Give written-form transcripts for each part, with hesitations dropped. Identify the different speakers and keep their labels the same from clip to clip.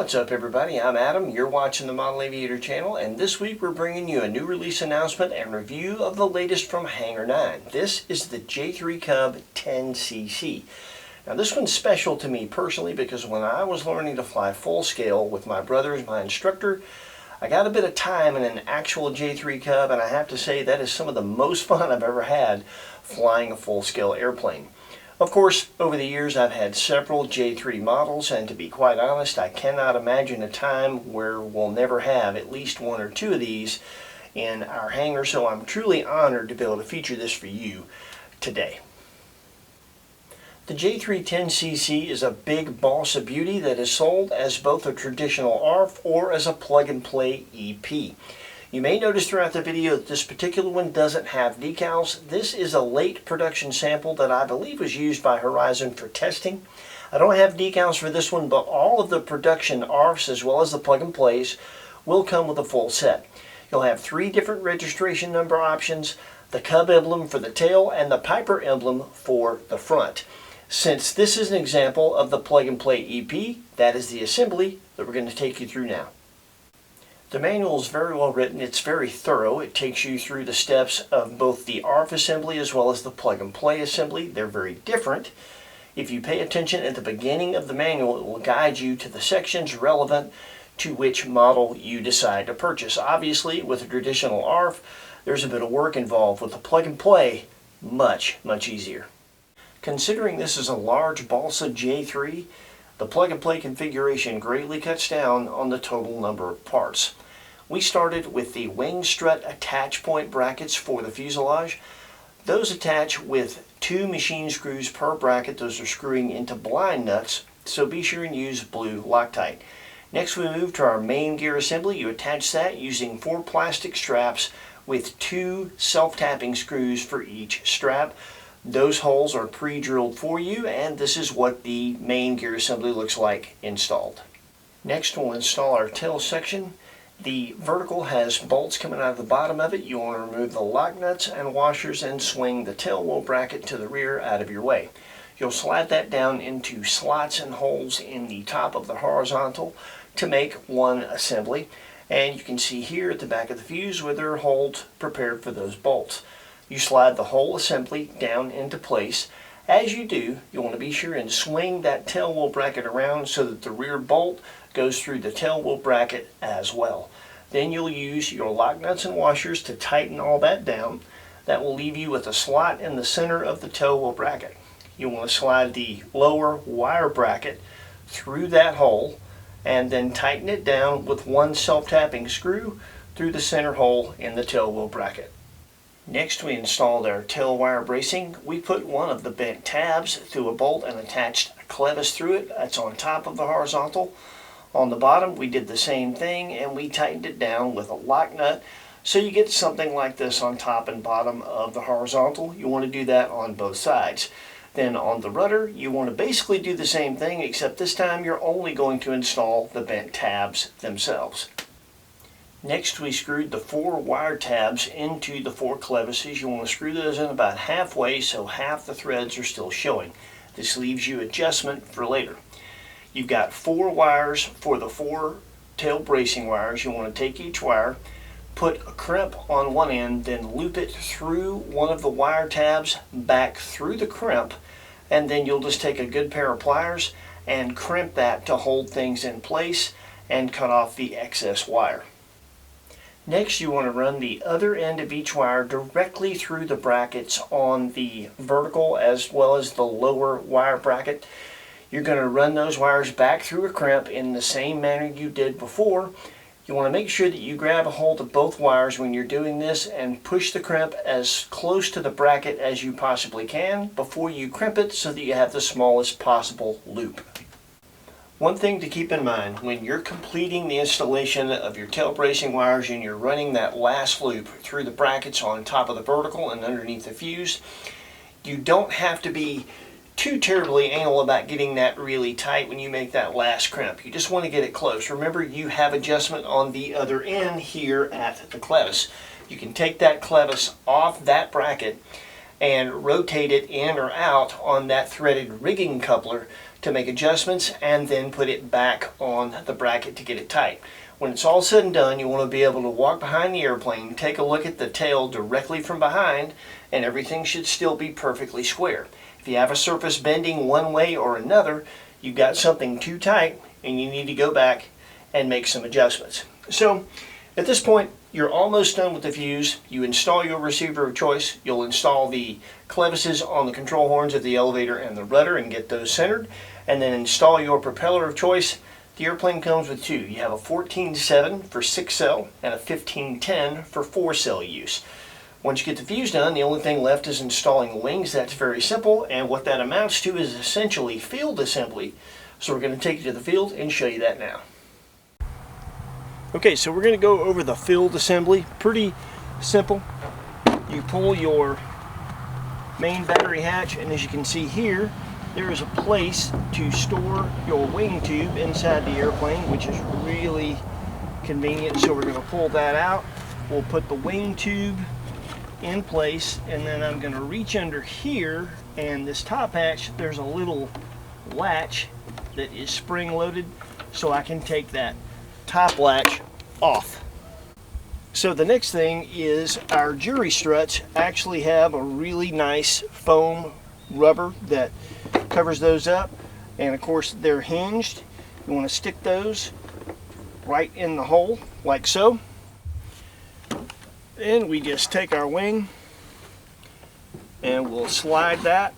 Speaker 1: What's up everybody, I'm Adam, you're watching the Model Aviator channel, and this week we're bringing you a new release announcement and review of the latest from Hangar 9. This is the J-3 Cub 10cc. Now this one's special to me personally because when I was learning to fly full scale with my brother as my instructor, I got a bit of time in an actual J-3 Cub, and I have to say that is some of the most fun I've ever had flying a full scale airplane. Of course, over the years I've had several J3 models, and to be quite honest, I cannot imagine a time where we'll never have at least one or two of these in our hangar, so I'm truly honored to be able to feature this for you today. The J3 10cc is a big balsa beauty that is sold as both a traditional ARF or as a plug-and-play EP. You may notice throughout the video that this particular one doesn't have decals. This is a late production sample that I believe was used by Horizon for testing. I don't have decals for this one, but all of the production ARFs as well as the plug and plays will come with a full set. You'll have 3 different registration number options, the Cub emblem for the tail and the Piper emblem for the front. Since this is an example of the plug and play EP, that is the assembly that we're going to take you through now. The manual is very well written, it's very thorough. It takes you through the steps of both the ARF assembly as well as the plug and play assembly. They're very different. If you pay attention at the beginning of the manual, it will guide you to the sections relevant to which model you decide to purchase. Obviously, with a traditional ARF, there's a bit of work involved. With the plug and play, much easier. Considering this is a large balsa J3, the plug and play configuration greatly cuts down on the total number of parts. We started with the wing strut attach point brackets for the fuselage. Those attach with 2 machine screws per bracket. Those are screwing into blind nuts, so be sure and use blue Loctite. Next we move to our main gear assembly. You attach that using 4 plastic straps with 2 self-tapping screws for each strap. Those holes are pre-drilled for you, and this is what the main gear assembly looks like installed. Next we'll install our tail section. The vertical has bolts coming out of the bottom of it. You want to remove the lock nuts and washers and swing the tail wheel bracket to the rear out of your way. You'll slide that down into slots and holes in the top of the horizontal to make one assembly. And you can see here at the back of the fuse where there are holes prepared for those bolts. You slide the whole assembly down into place. As you do, you want to be sure and swing that tail wheel bracket around so that the rear bolt goes through the tail wheel bracket as well. Then you'll use your lock nuts and washers to tighten all that down. That will leave you with a slot in the center of the tail wheel bracket. You want to slide the lower wire bracket through that hole and then tighten it down with 1 self-tapping screw through the center hole in the tail wheel bracket. Next we installed our tail wire bracing. We put one of the bent tabs through a bolt and attached a clevis through it. That's on top of the horizontal. On the bottom we did the same thing, and we tightened it down with a lock nut so you get something like this on top and bottom of the horizontal. You want to do that on both sides. Then on the rudder you want to basically do the same thing, except this time you're only going to install the bent tabs themselves. Next we screwed the 4 wire tabs into the 4 clevises. You want to screw those in about halfway so half the threads are still showing. This leaves you adjustment for later. You've got 4 wires for the 4 tail bracing wires. You want to take each wire, put a crimp on one end, then loop it through one of the wire tabs back through the crimp, and then you'll just take a good pair of pliers and crimp that to hold things in place and cut off the excess wire. Next you want to run the other end of each wire directly through the brackets on the vertical as well as the lower wire bracket. You're going to run those wires back through a crimp in the same manner you did before. You want to make sure that you grab a hold of both wires when you're doing this and push the crimp as close to the bracket as you possibly can before you crimp it so that you have the smallest possible loop. One thing to keep in mind when you're completing the installation of your tail bracing wires and you're running that last loop through the brackets on top of the vertical and underneath the fuse, you don't have to be too terribly anal about getting that really tight when you make that last crimp. You just want to get it close. Remember, you have adjustment on the other end here at the clevis. You can take that clevis off that bracket and rotate it in or out on that threaded rigging coupler to make adjustments and then put it back on the bracket to get it tight. When it's all said and done, you want to be able to walk behind the airplane, take a look at the tail directly from behind, and everything should still be perfectly square. If you have a surface bending one way or another, you've got something too tight and you need to go back and make some adjustments. So at this point, you're almost done with the fuse. You install your receiver of choice. You'll install the clevises on the control horns of the elevator and the rudder and get those centered, and then install your propeller of choice. The airplane comes with two. You have a 14-7 for 6-cell and a 15-10 for 4-cell use. Once you get the fuse done, the only thing left is installing the wings. That's very simple, and what that amounts to is essentially field assembly. So we're going to take you to the field and show you that now. Okay, so we're going to go over the field assembly. Pretty simple. You pull your main battery hatch, and as you can see here, there is a place to store your wing tube inside the airplane, which is really convenient. So we're going to pull that out. We'll put the wing tube in place, and then I'm going to reach under here, and this top hatch, there's a little latch that is spring loaded, so I can take that top latch off. So the next thing is our jury struts actually have a really nice foam rubber that covers those up, and of course they're hinged. You want to stick those right in the hole like so. Then we just take our wing and we'll slide that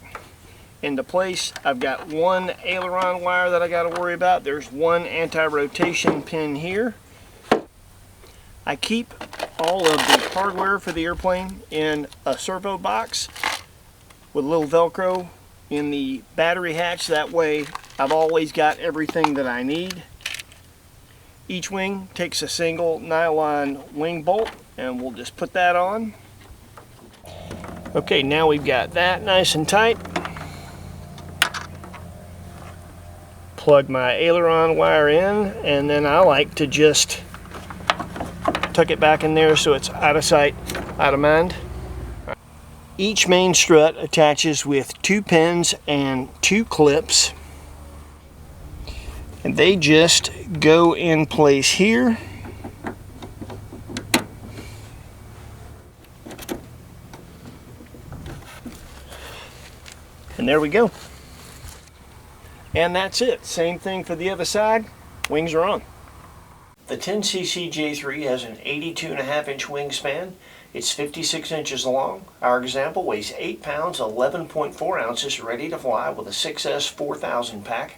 Speaker 1: into place. I've got one aileron wire that I got to worry about. There's one anti-rotation pin here. I keep all of the hardware for the airplane in a servo box with a little Velcro in the battery hatch. That way I've always got everything that I need. Each wing takes a single nylon wing bolt, and we'll just put that on. Okay, now we've got that nice and tight. Plug my aileron wire in, and then I like to just tuck it back in there so it's out of sight, out of mind. Each main strut attaches with 2 pins and 2 clips, and they just go in place here. And there we go. And that's it. Same thing for the other side. Wings are on. The 10cc J3 has an 82.5-inch wingspan. It's 56 inches long. Our example weighs 8 pounds, 11.4 ounces, ready to fly with a 6S 4000 pack.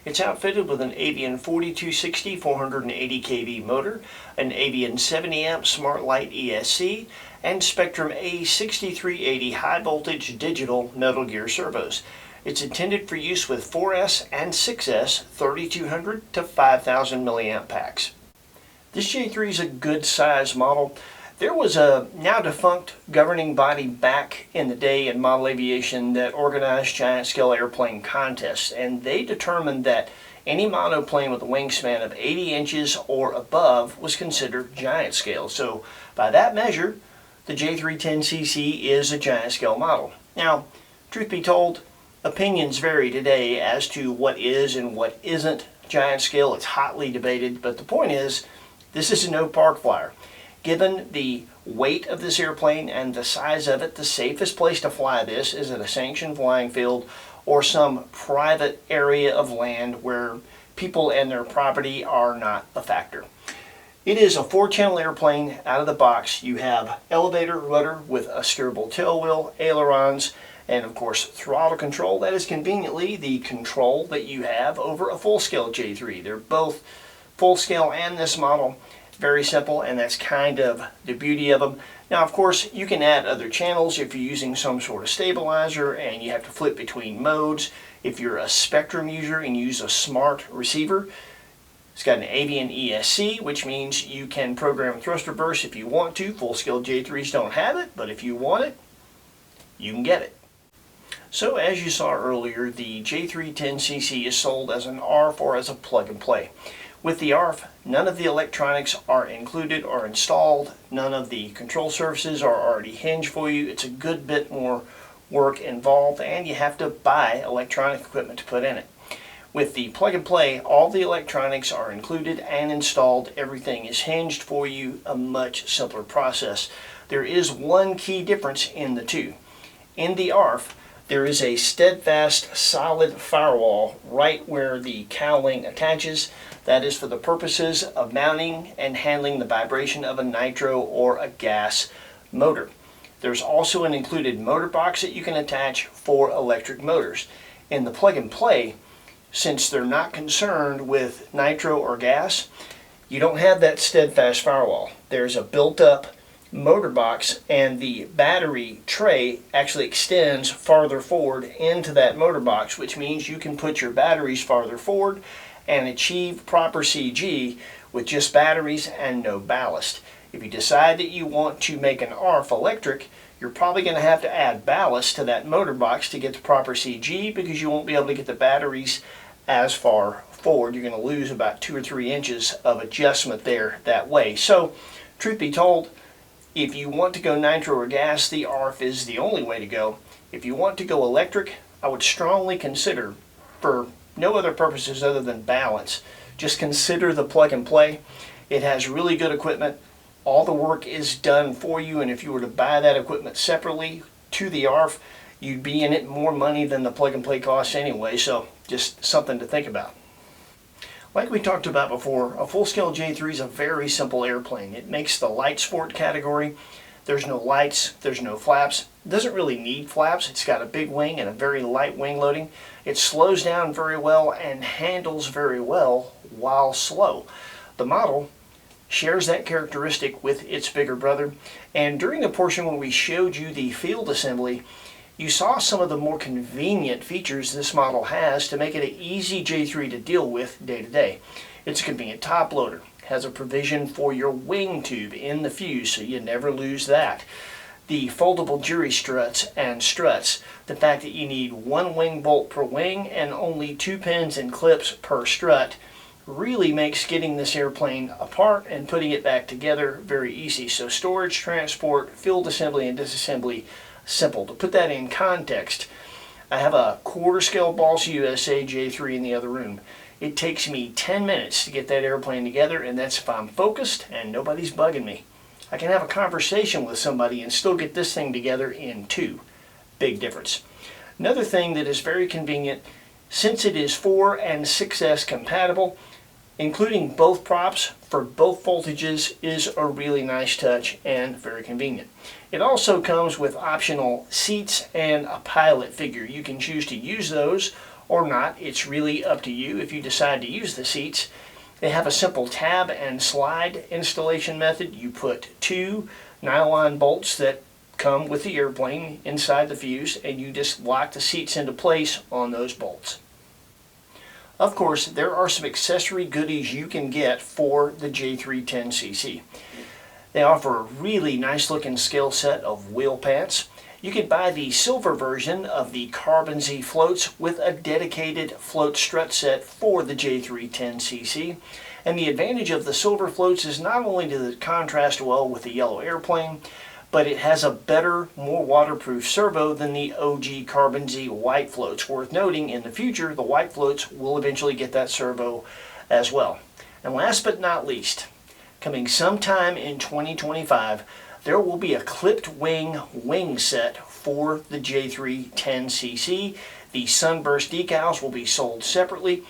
Speaker 1: It's outfitted with an Avian 4260 480 kV motor, an Avian 70 amp Smart Light ESC, and Spectrum A6380 high voltage digital metal gear servos. It's intended for use with 4S and 6S 3200 to 5000 milliamp packs. This J3 is a good size model. There was a now defunct governing body back in the day in model aviation that organized giant scale airplane contests, and they determined that any monoplane with a wingspan of 80 inches or above was considered giant scale. So by that measure, the J3 10cc is a giant scale model. Now, truth be told, opinions vary today as to what is and what isn't giant scale. It's hotly debated, but the point is, this is no park flyer. Given the weight of this airplane and the size of it, the safest place to fly this is at a sanctioned flying field or some private area of land where people and their property are not a factor. It is a 4-channel airplane out of the box. You have elevator, rudder with a steerable tail wheel, ailerons, and of course throttle control. That is conveniently the control that you have over a full-scale J3. They're both full-scale and this model. Very simple, and that's kind of the beauty of them. Now, of course, you can add other channels if you're using some sort of stabilizer and you have to flip between modes. If you're a Spectrum user and use a smart receiver, it's got an Avian ESC, which means you can program thrust reverse if you want to. Full-scale J3s don't have it, but if you want it, you can get it. So, as you saw earlier, the J3 10cc is sold as an ARF or as a plug-and-play. With the ARF, none of the electronics are included or installed. None of the control surfaces are already hinged for you. It's a good bit more work involved, and you have to buy electronic equipment to put in it. With the plug and play, all the electronics are included and installed. Everything is hinged for you, a much simpler process. There is one key difference in the two. In the ARF, there is a steadfast, solid firewall right where the cowling attaches. That is for the purposes of mounting and handling the vibration of a nitro or a gas motor. There's also an included motor box that you can attach for electric motors. In the plug and play, since they're not concerned with nitro or gas, you don't have that steadfast firewall. There's a built-up motor box, and the battery tray actually extends farther forward into that motor box, which means you can put your batteries farther forward and achieve proper CG with just batteries and no ballast. If you decide that you want to make an ARF electric, you're probably going to have to add ballast to that motor box to get the proper CG, because you won't be able to get the batteries as far forward. You're going to lose about 2 or 3 inches of adjustment there that way. So, truth be told, if you want to go nitro or gas, the ARF is the only way to go. If you want to go electric, I would strongly consider, for no other purposes other than balance, just consider the plug and play. It has really good equipment. All the work is done for you, and if you were to buy that equipment separately to the ARF, you'd be in it more money than the plug and play costs anyway, so just something to think about. Like we talked about before, a full-scale J3 is a very simple airplane. It makes the light sport category. There's no lights, there's no flaps. It doesn't really need flaps. It's got a big wing and a very light wing loading. It slows down very well and handles very well while slow. The model shares that characteristic with its bigger brother, and during the portion when we showed you the field assembly, you saw some of the more convenient features this model has to make it an easy J3 to deal with day to day. It's a convenient top loader, has a provision for your wing tube in the fuse so you never lose that. The foldable jury struts and struts, the fact that you need 1 wing bolt per wing and only 2 pins and clips per strut, really makes getting this airplane apart and putting it back together very easy. So storage, transport, field assembly, and disassembly, simple. To put that in context, I have a quarter scale Balsa USA J3 in the other room. It takes me 10 minutes to get that airplane together, and that's if I'm focused and nobody's bugging me. I can have a conversation with somebody and still get this thing together in 2. Big difference. Another thing that is very convenient, since it is 4 and 6S compatible, including both props for both voltages is a really nice touch and very convenient. It also comes with optional seats and a pilot figure. You can choose to use those or not. It's really up to you if you decide to use the seats. They have a simple tab and slide installation method. You put 2 nylon bolts that come with the airplane inside the fuse, and you just lock the seats into place on those bolts. Of course, there are some accessory goodies you can get for the J3 10cc. They offer a really nice looking scale set of wheel pants. You can buy the silver version of the Carbon Z floats with a dedicated float strut set for the J3 10cc. And the advantage of the silver floats is not only does it contrast well with the yellow airplane, but it has a better, more waterproof servo than the OG Carbon Z white floats. Worth noting, in the future, the white floats will eventually get that servo as well. And last but not least, coming sometime in 2025, there will be a clipped wing set for the J3 10cc. The sunburst decals will be sold separately.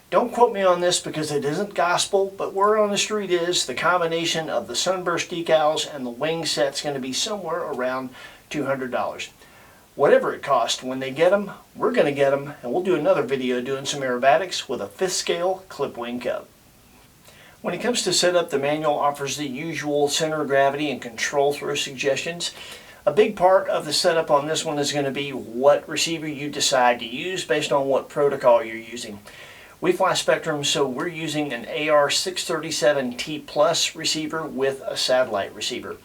Speaker 1: Don't quote me on this because it isn't gospel, but word on the street is the combination of the sunburst decals and the wing set's going to be somewhere around $200. Whatever it costs, when they get them, we're going to get them, and we'll do another video doing some aerobatics with a 5th scale clip wing Cub. When it comes to setup, the manual offers the usual center of gravity and control throw suggestions. A big part of the setup on this one is going to be what receiver you decide to use based on what protocol you're using. We fly Spectrum, so we're using an AR637T Plus receiver with a satellite receiver.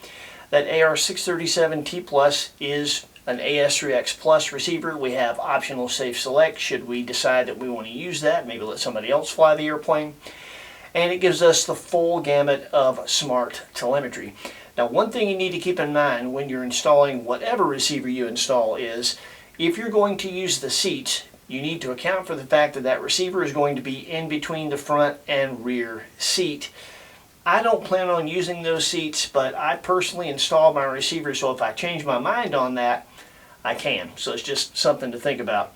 Speaker 1: That AR637T Plus is an AS3X Plus receiver. We have optional safe select should we decide that we want to use that, maybe let somebody else fly the airplane. And it gives us the full gamut of smart telemetry. Now, one thing you need to keep in mind when you're installing whatever receiver you install is if you're going to use the seats, you need to account for the fact that that receiver is going to be in between the front and rear seat. I don't plan on using those seats, but I personally installed my receiver, so if I change my mind on that, I can. So it's just something to think about.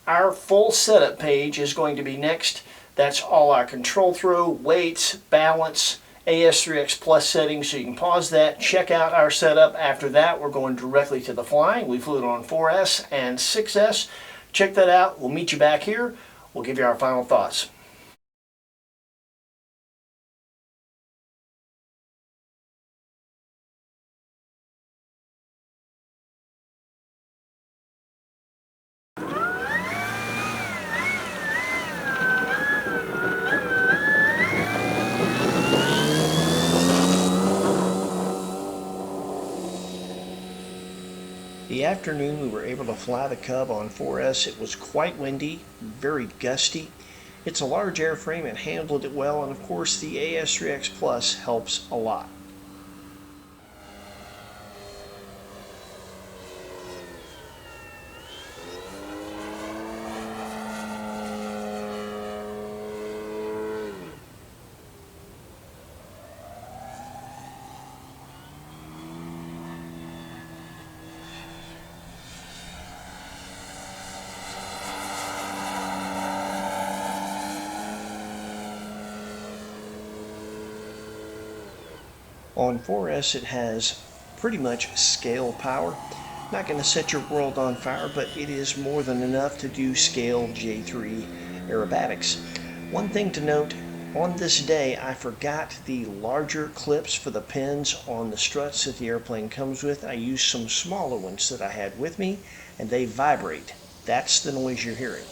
Speaker 1: Our full setup page is going to be next. That's all our control throw, weights, balance, AS3X Plus settings, so you can pause that, check out our setup. After that, we're going directly to the flying. We flew it on 4S and 6S. Check that out. We'll meet you back here. We'll give you our final thoughts. The afternoon we were able to fly the Cub on 4S. It was quite windy, very gusty. It's a large airframe and handled it well, and of course the AS3X Plus helps a lot. On 4S it has pretty much scale power. Not going to set your world on fire, but it is more than enough to do scale J3 aerobatics. One thing to note, on this day I forgot the larger clips for the pins on the struts that the airplane comes with. I used some smaller ones that I had with me, and they vibrate. That's the noise you're hearing.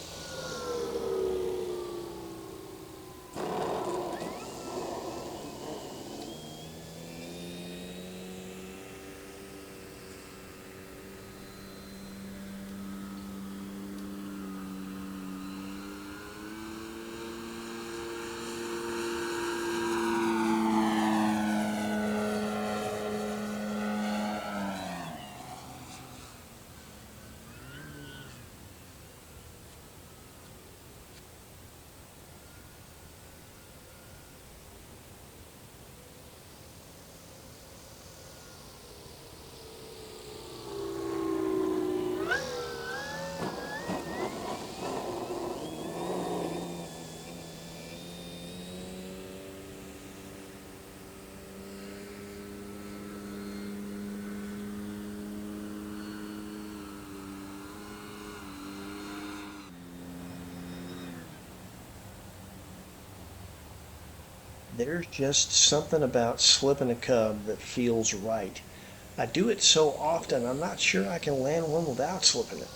Speaker 1: There's just something about slipping a Cub that feels right. I do it so often, I'm not sure I can land one without slipping it.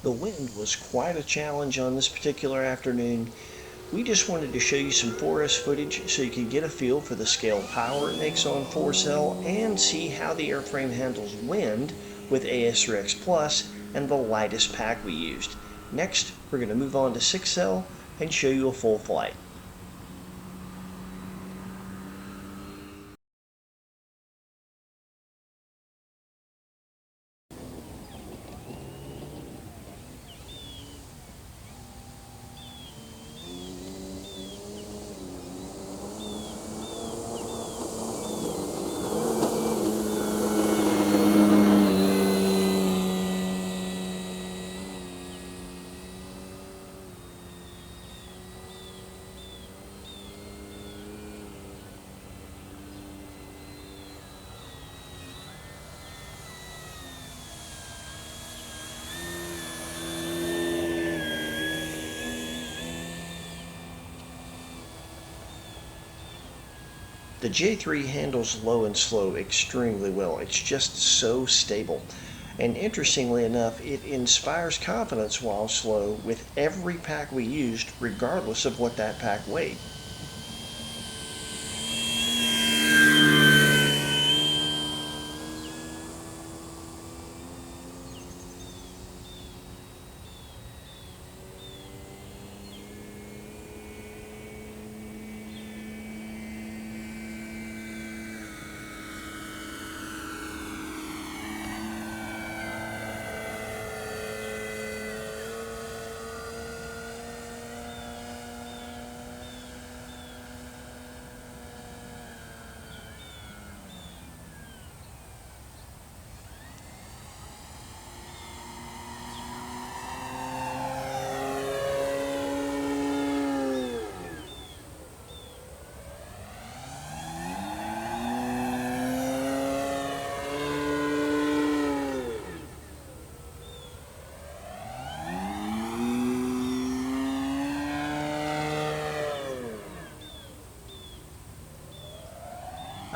Speaker 1: The wind was quite a challenge on this particular afternoon. We just wanted to show you some 4S footage so you could get a feel for the scale power it makes on 4cell and see how the airframe handles wind with AS3X Plus and the lightest pack we used. Next, we're going to move on to 6cell and show you a full flight. The J3 handles low and slow extremely well. It's just so stable. And interestingly enough, it inspires confidence while slow with every pack we used, regardless of what that pack weighed.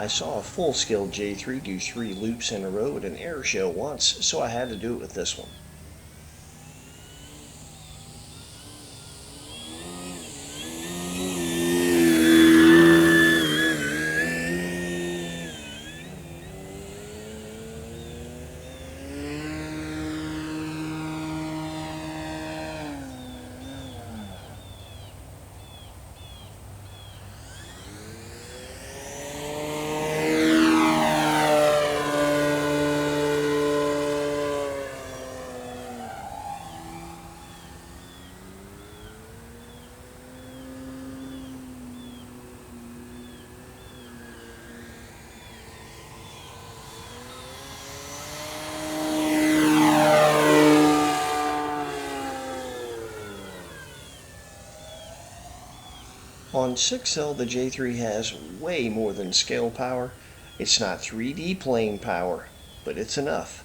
Speaker 1: I saw a full-scale J3 do 3 loops in a row at an air show once, so I had to do it with this one. On 6L, the J3 has way more than scale power. It's not 3D plane power, but it's enough.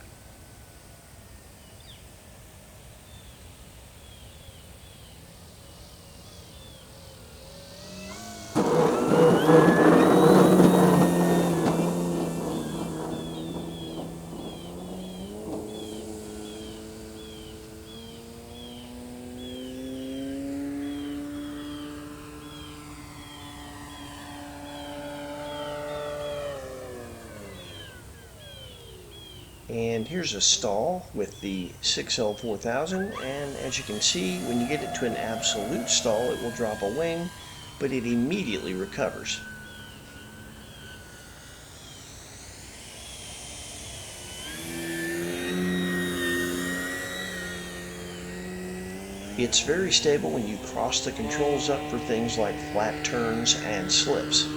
Speaker 1: And here's a stall with the 6L4000, and as you can see, when you get it to an absolute stall, it will drop a wing, but it immediately recovers. It's very stable when you cross the controls up for things like flat turns and slips.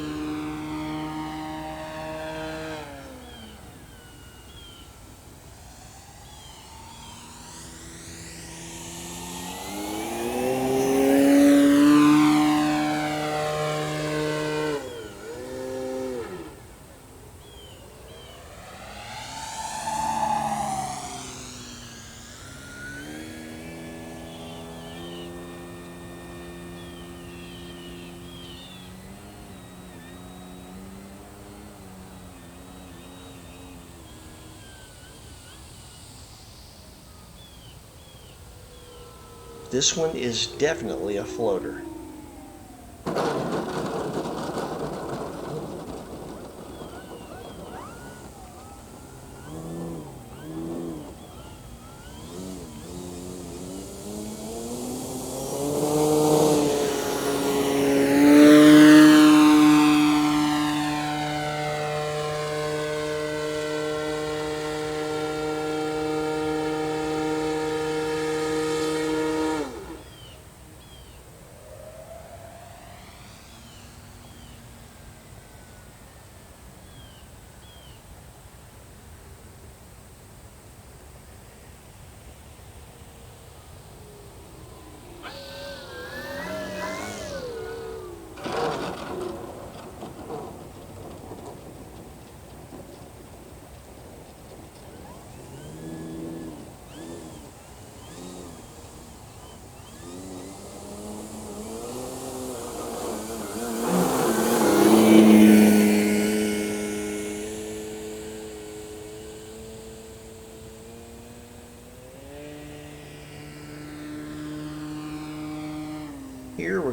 Speaker 1: This one is definitely a floater.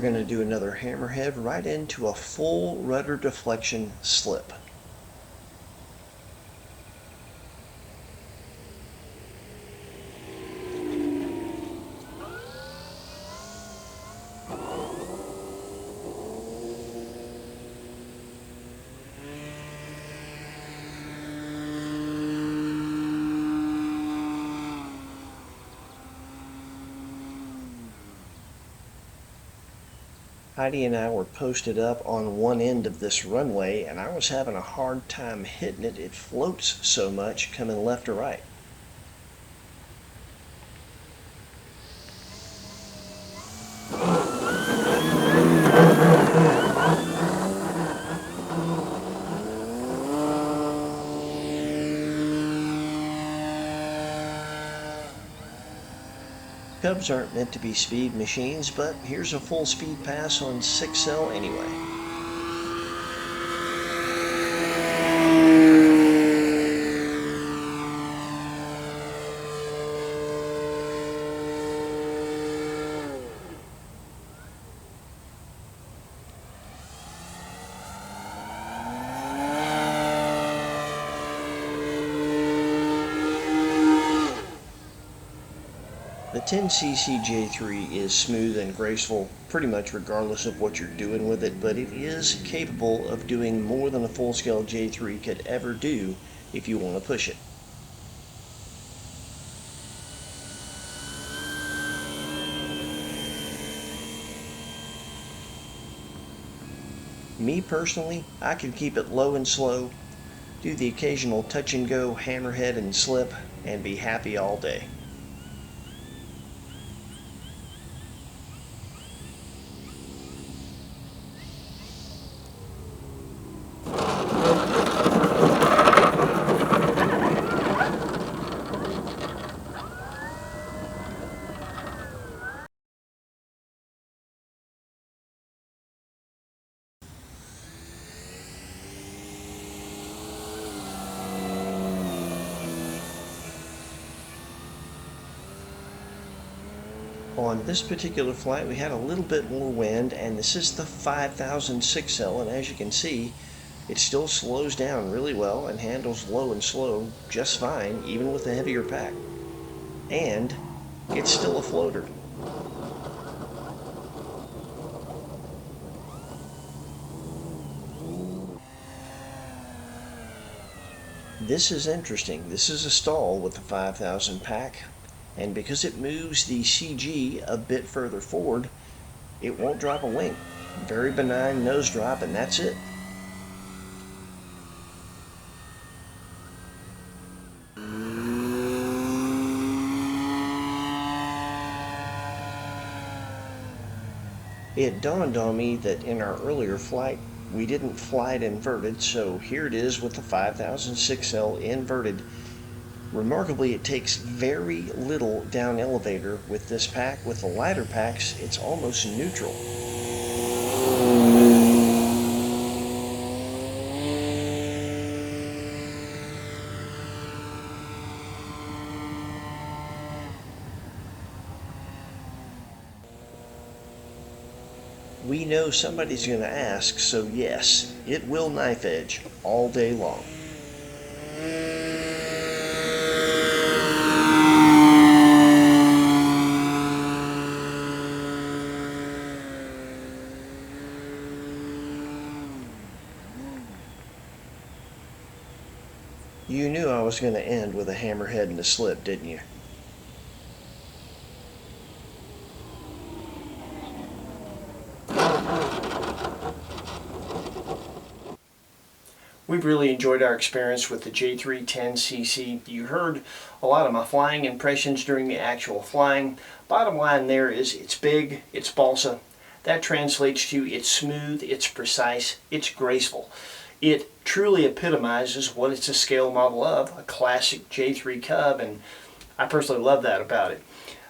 Speaker 1: going to do another hammerhead right into a full rudder deflection slip. Heidi and I were posted up on one end of this runway, and I was having a hard time hitting it. It floats so much coming left or right. Cubs aren't meant to be speed machines, but here's a full speed pass on 6L anyway. The 10cc J3 is smooth and graceful pretty much regardless of what you're doing with it, but it is capable of doing more than a full-scale J3 could ever do if you want to push it. Me personally, I can keep it low and slow, do the occasional touch and go hammerhead and slip, and be happy all day. On this particular flight we had a little bit more wind, and this is the 5000 6L, and as you can see it still slows down really well and handles low and slow just fine even with a heavier pack, and it's still a floater. This is interesting. This is a stall with the 5000 pack, and because it moves the CG a bit further forward, it won't drop a wing. Very benign nose drop, and that's it. It dawned on me that in our earlier flight we didn't fly it inverted, so here it is with the 5000 6L inverted. Remarkably, it takes very little down elevator with this pack. With the lighter packs, it's almost neutral. We know somebody's going to ask, so yes, it will knife edge all day long. You knew I was going to end with a hammerhead and a slip, didn't you? We've really enjoyed our experience with the J3 10cc. You heard a lot of my flying impressions during the actual flying. Bottom line there is it's big, it's balsa. That translates to it's smooth, it's precise, it's graceful. It truly epitomizes what it's a scale model of, a classic J3 Cub, and I personally love that about it.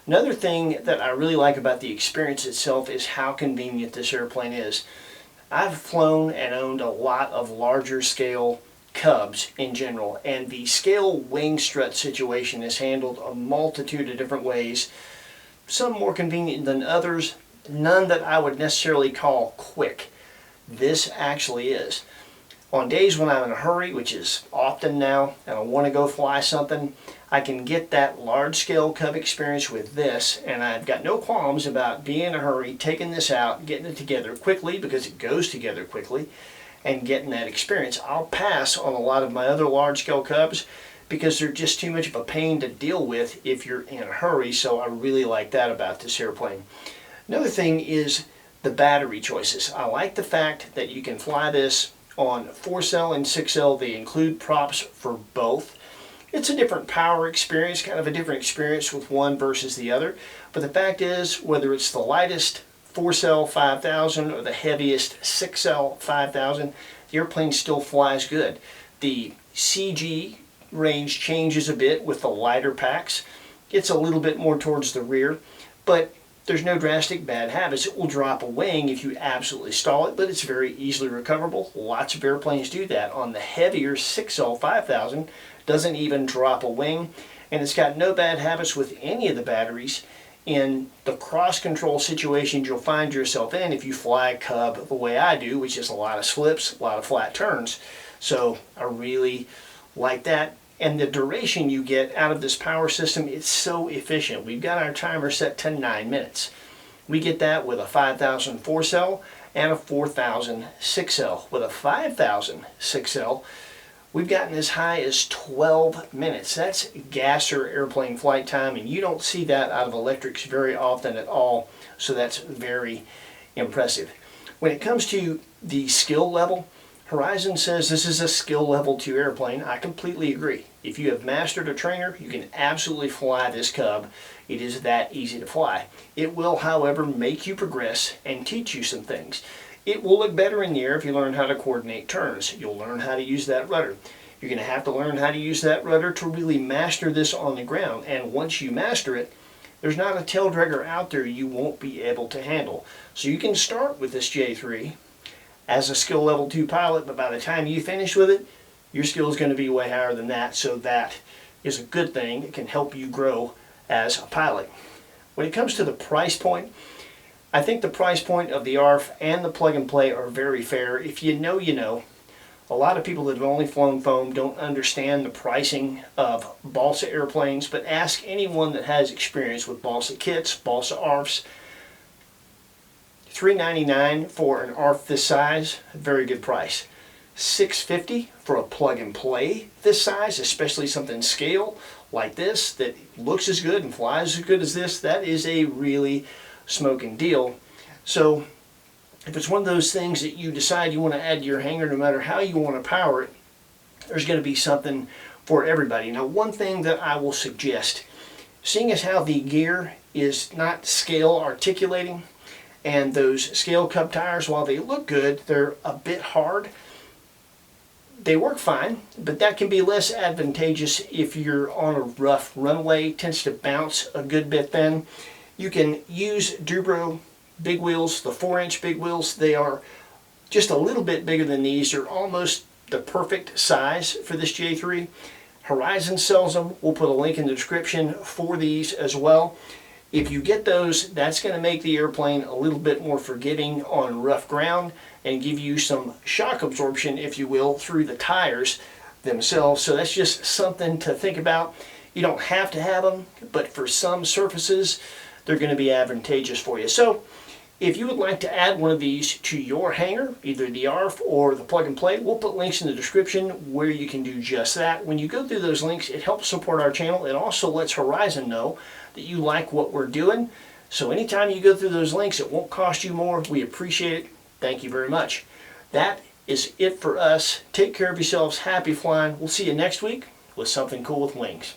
Speaker 1: Another thing that I really like about the experience itself is how convenient this airplane is. I've flown and owned a lot of larger scale Cubs in general, and the scale wing strut situation is handled a multitude of different ways, some more convenient than others, none that I would necessarily call quick. This actually is. On days when I'm in a hurry, which is often now, and I want to go fly something, I can get that large-scale Cub experience with this, and I've got no qualms about being in a hurry, taking this out, getting it together quickly, because it goes together quickly, and getting that experience. I'll pass on a lot of my other large-scale Cubs because they're just too much of a pain to deal with if you're in a hurry, so I really like that about this airplane. Another thing is the battery choices. I like the fact that you can fly this on 4-cell and 6-cell. They include props for both. It's a different power experience, kind of a different experience with one versus the other. But the fact is, whether it's the lightest 4-cell 5000 or the heaviest 6-cell 5000, the airplane still flies good. The CG range changes a bit with the lighter packs. It's a little bit more towards the rear, but there's no drastic bad habits. It will drop a wing if you absolutely stall it, but it's very easily recoverable. Lots of airplanes do that. On the heavier 6L 5000, doesn't even drop a wing, and it's got no bad habits with any of the batteries. In the cross-control situations you'll find yourself in if you fly a Cub the way I do, which is a lot of slips, a lot of flat turns. So I really like that. And the duration you get out of this power system, it's so efficient. We've got our timer set to 9 minutes. We get that with a 5000 4-cell and a 4000 6-cell. With a 5000 6-cell, we've gotten as high as 12 minutes. That's gasser airplane flight time, and you don't see that out of electrics very often at all, so that's very impressive. When it comes to the skill level, Horizon says this is a skill level 2 airplane. I completely agree. If you have mastered a trainer, you can absolutely fly this Cub. It is that easy to fly. It will, however, make you progress and teach you some things. It will look better in the air if you learn how to coordinate turns. You'll learn how to use that rudder. You're going to have to learn how to use that rudder to really master this on the ground. And once you master it, there's not a tail dragger out there you won't be able to handle. So you can start with this J3 as a skill level 2 pilot, but by the time you finish with it, your skill is going to be way higher than that, so that is a good thing. It can help you grow as a pilot. When it comes to the price point, I think the price point of the ARF and the plug and play are very fair. If you know, you know. A lot of people that have only flown foam don't understand the pricing of balsa airplanes, but ask anyone that has experience with balsa kits, balsa ARFs. $399 for an ARF this size, a very good price. $650 for a plug and play this size, especially something scale like this that looks as good and flies as good as this. That is a really smoking deal. So if it's one of those things that you decide you want to add to your hangar, no matter how you want to power it, there's going to be something for everybody. Now, one thing that I will suggest, seeing as how the gear is not scale articulating, and those scale Cub tires, while they look good, they're a bit hard. They work fine, but that can be less advantageous if you're on a rough runway. It tends to bounce a good bit then. You can use Dubro big wheels, the 4-inch big wheels. They are just a little bit bigger than these. They're almost the perfect size for this J3. Horizon sells them. We'll put a link in the description for these as well. If you get those, that's going to make the airplane a little bit more forgiving on rough ground and give you some shock absorption, if you will, through the tires themselves. So that's just something to think about. You don't have to have them, but for some surfaces, they're going to be advantageous for you. So if you would like to add one of these to your hangar, either the ARF or the plug and play, we'll put links in the description where you can do just that. When you go through those links, it helps support our channel. It also lets Horizon know that you like what we're doing. So anytime you go through those links, it won't cost you more. We appreciate it. Thank you very much. That is it for us. Take care of yourselves. Happy flying. We'll see you next week with something cool with wings.